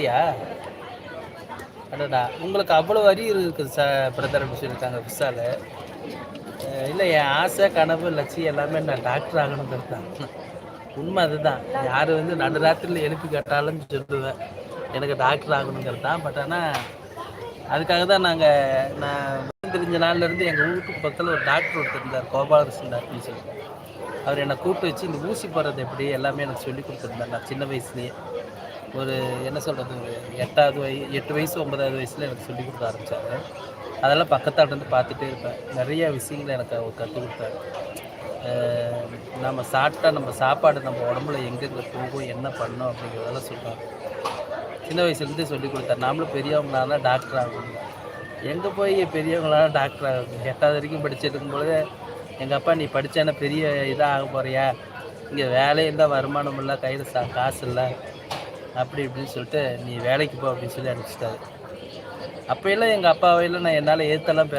அப்படியா? அடடா! உங்களுக்கு அவ்வளோ அறிவு இருக்குது பிரதர் அப்படின்னு சொல்லியிருக்காங்க விசால. இல்லை, என் ஆசை, கனவு, லட்சியம் எல்லாமே நான் டாக்டர் ஆகணுங்கிறது தான். உண்மை அதுதான். யார் வந்து நடுராத்திரியில் எழுப்பி கேட்டாலும் சொல்லுவேன் எனக்கு டாக்டர் ஆகணுங்கிறது தான். பட் ஆனால் அதுக்காக தான் நான் தெரிஞ்ச நாள்லேருந்து எங்கள் வீட்டுக்கு பக்கத்தில் ஒரு டாக்டர் ஒருத்தர் இருந்தார், கோபாலகிருஷ்ணன் டாக்டர்னு சொல்லி. அவர் என்னை கூப்பிட்டு வச்சு இந்த ஊசி போடுறது எப்படி எல்லாமே எனக்கு சொல்லி கொடுத்துருந்தார். நான் சின்ன வயசுலேயே ஒரு என்ன சொல்கிறது, ஒரு 8 வயசு 9வது வயசில் எனக்கு சொல்லி கொடுக்க ஆரம்பித்தார். அதெல்லாம் பக்கத்தால் இருந்து பார்த்துட்டே இருப்பேன். நிறைய விஷயங்களை எனக்கு அவர் கற்றுக் கொடுத்தாரு. நம்ம சாப்பிட்டா நம்ம சாப்பாடு நம்ம உடம்புல எங்கெங்கே போகும், என்ன பண்ணணும் அப்படிங்கிறதெல்லாம் சொல்லுவாங்க. சின்ன வயசுலேருந்தே சொல்லி கொடுத்தாரு. நாமளும் பெரியவங்களால டாக்டர் ஆகணும். எங்கே போய் பெரியவங்களால டாக்டர் ஆகணும்? 8வது வரைக்கும் படிச்சுருக்கும்பொழுது எங்கள் அப்பா, நீ படித்தேன்னா பெரிய இதாக ஆக போறியா, இங்கே வேலையும் இல்லை, வருமானம் இல்லை, கையில் காசு இல்லை, அப்படி இப்படின்னு சொல்லிட்டு நீ வேலைக்கு போ அப்படின்னு சொல்லி அனுப்பிச்சிட்டாரு. அப்போயெல்லாம் எங்கள் அப்பாவையெல்லாம் நான் என்னால் ஏற்றலாம்